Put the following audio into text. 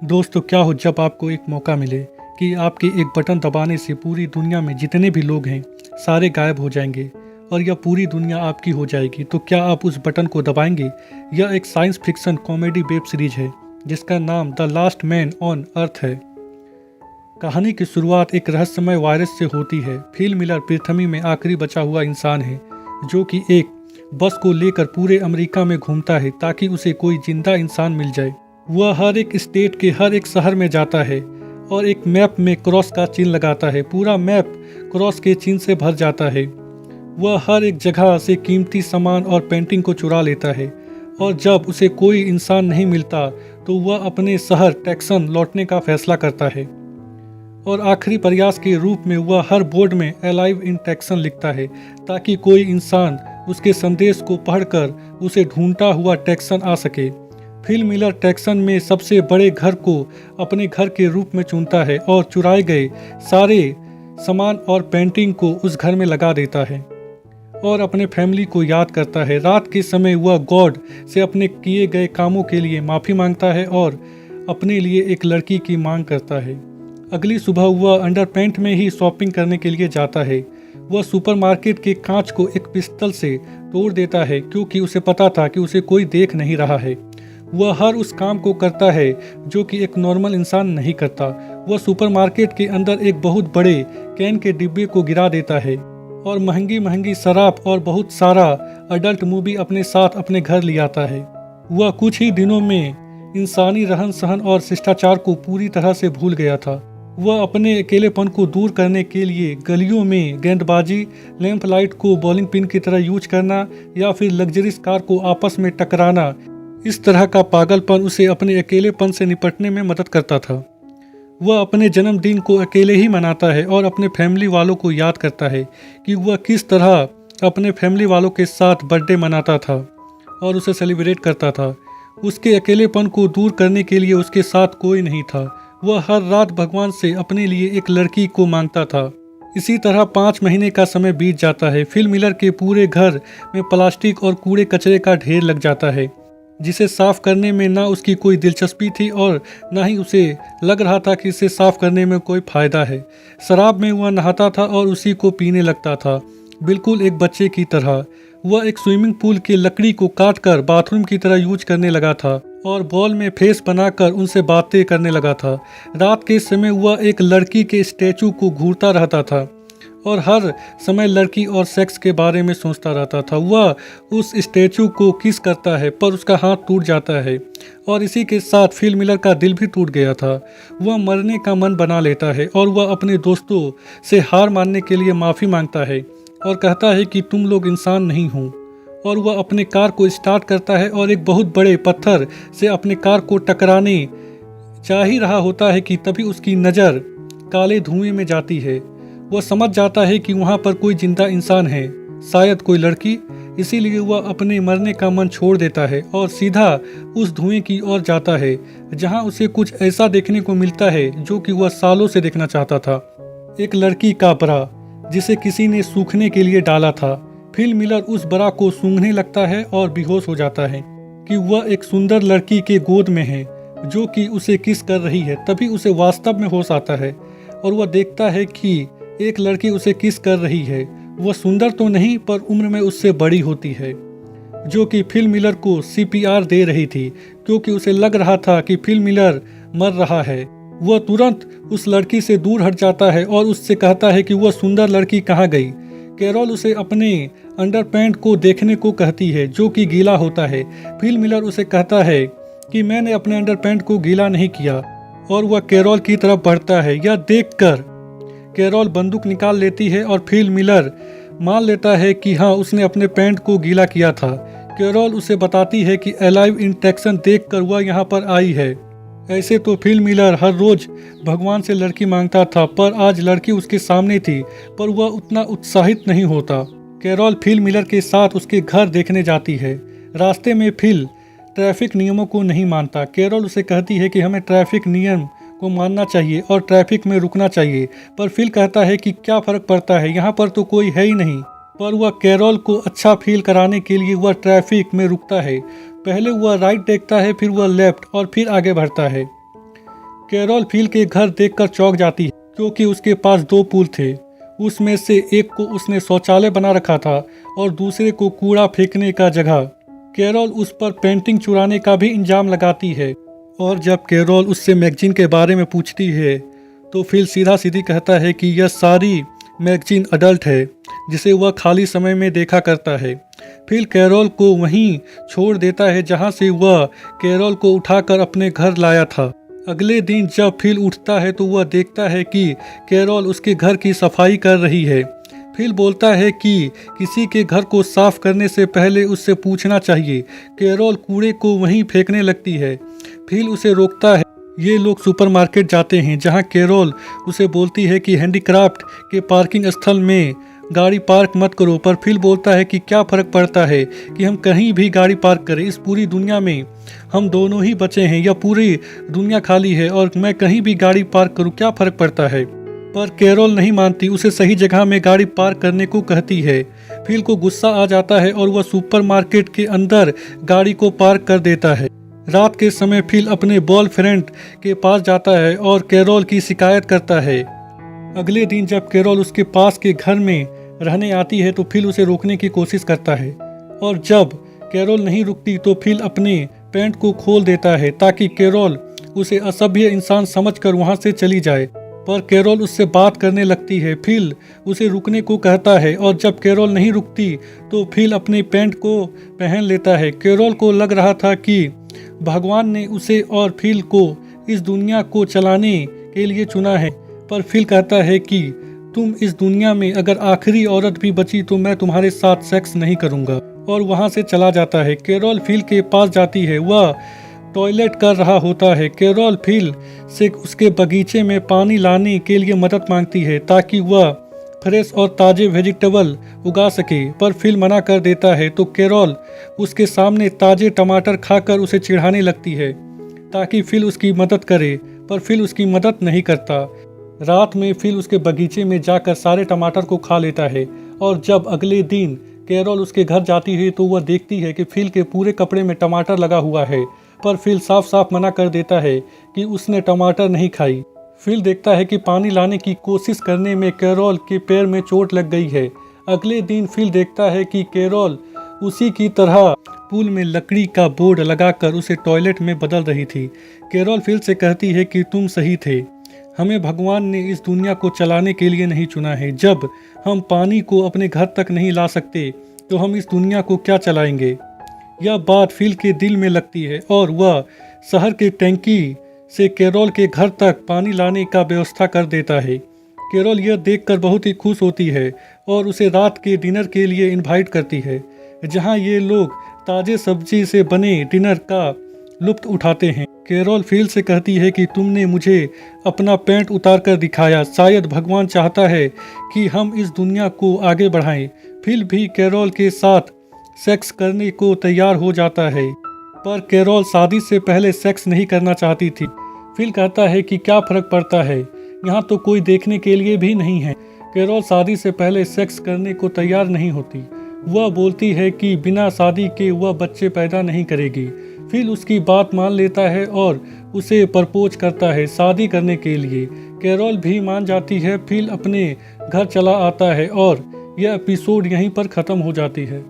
दोस्तों, क्या हो जब आपको एक मौका मिले कि आपके एक बटन दबाने से पूरी दुनिया में जितने भी लोग हैं सारे गायब हो जाएंगे और यह पूरी दुनिया आपकी हो जाएगी, तो क्या आप उस बटन को दबाएंगे? यह एक science fiction comedy web series है जिसका नाम the last man on earth है। कहानी की शुरुआत एक रहस्यमय वायरस से होती है। फिल मिलर पृथ्वी में आखिरी बचा हुआ इंसान है जो कि एक बस को लेकर पूरे अमेरिका में घूमता है ताकि उसे कोई जिंदा इंसान मिल जाए। वह हर एक स्टेट के हर एक शहर में जाता है और एक मैप में क्रॉस का चिन्ह लगाता है। पूरा मैप क्रॉस के चिन्ह से भर जाता है। वह हर एक जगह से कीमती सामान और पेंटिंग को चुरा लेता है और जब उसे कोई इंसान नहीं मिलता तो वह अपने शहर टेक्सन लौटने का फैसला करता है और आखिरी प्रयास के रूप में वह हर बोर्ड में अलाइव इन टेक्सन लिखता है ताकि कोई इंसान उसके संदेश को पढ़कर उसे ढूंढता हुआ टेक्सन आ सके। फिल मिलर टेक्सन में सबसे बड़े घर को अपने घर के रूप में चुनता है और चुराए गए सारे सामान और पेंटिंग को उस घर में लगा देता है और अपने फैमिली को याद करता है। रात के समय वह गॉड से अपने किए गए कामों के लिए माफ़ी मांगता है और अपने लिए एक लड़की की मांग करता है। अगली सुबह वह अंडरपैंट में ही शॉपिंग करने के लिए जाता है। वह सुपरमार्केट के कांच को एक पिस्तल से तोड़ देता है क्योंकि उसे पता था कि उसे कोई देख नहीं रहा है। वह हर उस काम को करता है जो कि एक नॉर्मल इंसान नहीं करता। वह सुपरमार्केट के अंदर एक बहुत बड़े कैन के डिब्बे को गिरा देता है और महंगी महंगी शराब और बहुत सारा अडल्ट मूवी अपने साथ अपने घर ले आता है। वह कुछ ही दिनों में इंसानी रहन सहन और शिष्टाचार को पूरी तरह से भूल गया था। वह अपने अकेलेपन को दूर करने के लिए गलियों में गेंदबाजी, लैंप लाइट को बॉलिंग पिन की तरह यूज करना या फिर लग्जरीज कार को आपस में टकराना, इस तरह का पागलपन उसे अपने अकेलेपन से निपटने में मदद करता था। वह अपने जन्मदिन को अकेले ही मनाता है और अपने फैमिली वालों को याद करता है कि वह किस तरह अपने फैमिली वालों के साथ बर्थडे मनाता था और उसे सेलिब्रेट करता था। उसके अकेलेपन को दूर करने के लिए उसके साथ कोई नहीं था। वह हर रात भगवान से अपने लिए एक लड़की को मांगता था। इसी तरह 5 महीने का समय बीत जाता है। फिल मिलर के पूरे घर में प्लास्टिक और कूड़े कचरे का ढेर लग जाता है जिसे साफ करने में ना उसकी कोई दिलचस्पी थी और ना ही उसे लग रहा था कि इसे साफ करने में कोई फायदा है। शराब में वह नहाता था और उसी को पीने लगता था, बिल्कुल एक बच्चे की तरह। वह एक स्विमिंग पूल की लकड़ी को काटकर बाथरूम की तरह यूज करने लगा था और बॉल में फेस बनाकर उनसे बातें करने लगा था। रात के समय वह एक लड़की के स्टैचू को घूरता रहता था और हर समय लड़की और सेक्स के बारे में सोचता रहता था। वह उस स्टैचू को किस करता है पर उसका हाथ टूट जाता है और इसी के साथ फिल मिलर का दिल भी टूट गया था। वह मरने का मन बना लेता है और वह अपने दोस्तों से हार मानने के लिए माफ़ी मांगता है और कहता है कि तुम लोग इंसान नहीं हो। और वह अपने कार को स्टार्ट करता है और एक बहुत बड़े पत्थर से अपने कार को टकराने जा ही रहा होता है कि तभी उसकी नज़र काले धुएं में जाती है। वह समझ जाता है कि वहाँ पर कोई जिंदा इंसान है, शायद कोई लड़की। इसीलिए वह अपने मरने का मन छोड़ देता है और सीधा उस धुएं की ओर जाता है जहाँ उसे कुछ ऐसा देखने को मिलता है जो कि वह सालों से देखना चाहता था। एक लड़की का बरा जिसे किसी ने सूखने के लिए डाला था। फिल मिलर उस बरा को सूंघने लगता है और बेहोश हो जाता है कि वह एक सुंदर लड़की के गोद में है जो कि उसे किस कर रही है। तभी उसे वास्तव में होश आता है और वह देखता है कि एक लड़की उसे किस कर रही है। वह सुंदर तो नहीं पर उम्र में उससे बड़ी होती है जो कि फिल मिलर को CPR दे रही थी क्योंकि उसे लग रहा था कि फिल मिलर मर रहा है। वह तुरंत उस लड़की से दूर हट जाता है और उससे कहता है कि वह सुंदर लड़की कहाँ गई। कैरोल उसे अपने अंडरपैंट को देखने को कहती है जो कि गीला होता है। फिल मिलर उसे कहता है कि मैंने अपने अंडरपैंट को गीला नहीं किया और वह कैरोल की तरफ बढ़ता है। यह देखकर कैरोल बंदूक निकाल लेती है और फिल मिलर मान लेता है कि हाँ, उसने अपने पैंट को गीला किया था। कैरोल उसे बताती है कि अलाइव इन टेक्सन देखकर वह यहाँ पर आई है। ऐसे तो फिल मिलर हर रोज भगवान से लड़की मांगता था पर आज लड़की उसके सामने थी पर वह उतना उत्साहित नहीं होता। कैरोल फिल मिलर के साथ उसके घर देखने जाती है। रास्ते में फिल ट्रैफिक नियमों को नहीं मानता। कैरोल उसे कहती है कि हमें ट्रैफिक नियम को मानना चाहिए और ट्रैफिक में रुकना चाहिए पर फिल कहता है कि क्या फ़र्क पड़ता है, यहाँ पर तो कोई है ही नहीं। पर वह कैरोल को अच्छा फील कराने के लिए वह ट्रैफिक में रुकता है। पहले वह राइट देखता है, फिर वह लेफ्ट और फिर आगे बढ़ता है। कैरोल फिल के घर देखकर चौंक जाती है क्योंकि उसके पास दो पूल थे। उसमें से एक को उसने शौचालय बना रखा था और दूसरे को कूड़ा फेंकने का जगह। कैरोल उस पर पेंटिंग चुराने का भी इल्जाम लगाती है और जब कैरोल उससे मैगजीन के बारे में पूछती है तो फिल सीधा सीधी कहता है कि यह सारी मैगजीन अडल्ट है जिसे वह खाली समय में देखा करता है। फिल कैरोल को वहीं छोड़ देता है जहां से वह कैरोल को उठाकर अपने घर लाया था। अगले दिन जब फिल उठता है तो वह देखता है कि कैरोल उसके घर की सफाई कर रही है। फिल बोलता है कि किसी के घर को साफ करने से पहले उससे पूछना चाहिए। कैरोल कूड़े को वहीं फेंकने लगती है। फिल उसे रोकता है। ये लोग सुपरमार्केट जाते हैं जहां कैरोल उसे बोलती है कि हैंडीक्राफ्ट के पार्किंग स्थल में गाड़ी पार्क मत करो, पर फिल बोलता है कि क्या फ़र्क पड़ता है कि हम कहीं भी गाड़ी पार्क करें, इस पूरी दुनिया में हम दोनों ही बचे हैं, यह पूरी दुनिया खाली है और मैं कहीं भी गाड़ी पार्क करूं, क्या फ़र्क पड़ता है। पर कैरोल नहीं मानती, उसे सही जगह में गाड़ी पार्क करने को कहती है। फिल को गुस्सा आ जाता है और वह सुपरमार्केट के अंदर गाड़ी को पार्क कर देता है। रात के समय फिल अपने बॉयफ्रेंड के पास जाता है और कैरोल की शिकायत करता है। अगले दिन जब कैरोल उसके पास के घर में रहने आती है तो फिल उसे रोकने की कोशिश करता है और जब कैरोल नहीं रुकती तो फिल अपने पैंट को खोल देता है ताकि कैरोल उसे असभ्य इंसान समझकर वहां से चली जाए। पर कैरोल उससे बात करने लगती है। फिल उसे रुकने को कहता है और जब कैरोल नहीं रुकती तो फिल अपने पैंट को पहन लेता है। कैरोल को लग रहा था कि भगवान ने उसे और फिल को इस दुनिया को चलाने के लिए चुना है, पर फिल कहता है कि तुम इस दुनिया में अगर आखिरी औरत भी बची तो मैं तुम्हारे साथ सेक्स नहीं करूंगा, और वहां से चला जाता है। कैरोल फिल के पास जाती है। वह टॉयलेट कर रहा होता है। कैरोल फिल से उसके बगीचे में पानी लाने के लिए मदद मांगती है ताकि वह फ्रेश और ताजे वेजिटेबल उगा सके, पर फिल मना कर देता है तो कैरोल उसके सामने ताजे टमाटर खाकर उसे चिढ़ाने लगती है ताकि फिल उसकी मदद करे, पर फिल उसकी मदद नहीं करता। रात में फिल उसके बगीचे में जाकर सारे टमाटर को खा लेता है और जब अगले दिन कैरोल उसके घर जाती है तो वह देखती है कि फिल के पूरे कपड़े में टमाटर लगा हुआ है, पर फिल साफ साफ मना कर देता है कि उसने टमाटर नहीं खाई। फिल देखता है कि पानी लाने की कोशिश करने में कैरोल के पैर में चोट लग गई है। अगले दिन फिल देखता है कि कैरोल उसी की तरह पूल में लकड़ी का बोर्ड लगाकर उसे टॉयलेट में बदल रही थी। कैरोल फिल से कहती है कि तुम सही थे, हमें भगवान ने इस दुनिया को चलाने के लिए नहीं चुना है। जब हम पानी को अपने घर तक नहीं ला सकते तो हम इस दुनिया को क्या चलाएंगे। यह बात फिल के दिल में लगती है और वह शहर के टैंकी से कैरोल के घर तक पानी लाने का व्यवस्था कर देता है। कैरोल यह देखकर बहुत ही खुश होती है और उसे रात के डिनर के लिए इनवाइट करती है जहां ये लोग ताजे सब्जी से बने डिनर का लुत्फ उठाते हैं। कैरोल फिल से कहती है कि तुमने मुझे अपना पैंट उतार कर दिखाया, शायद भगवान चाहता है कि हम इस दुनिया को आगे बढ़ाएं। फिल भी कैरोल के साथ सेक्स करने को तैयार हो जाता है, पर कैरोल शादी से पहले सेक्स नहीं करना चाहती थी। फिल कहता है कि क्या फर्क पड़ता है, यहाँ तो कोई देखने के लिए भी नहीं है। कैरोल शादी से पहले सेक्स करने को तैयार नहीं होती। वह बोलती है कि बिना शादी के वह बच्चे पैदा नहीं करेगी। फिल उसकी बात मान लेता है और उसे प्रपोज करता है शादी करने के लिए। कैरोल भी मान जाती है। फिल अपने घर चला आता है और यह एपिसोड यहीं पर ख़त्म हो जाती है।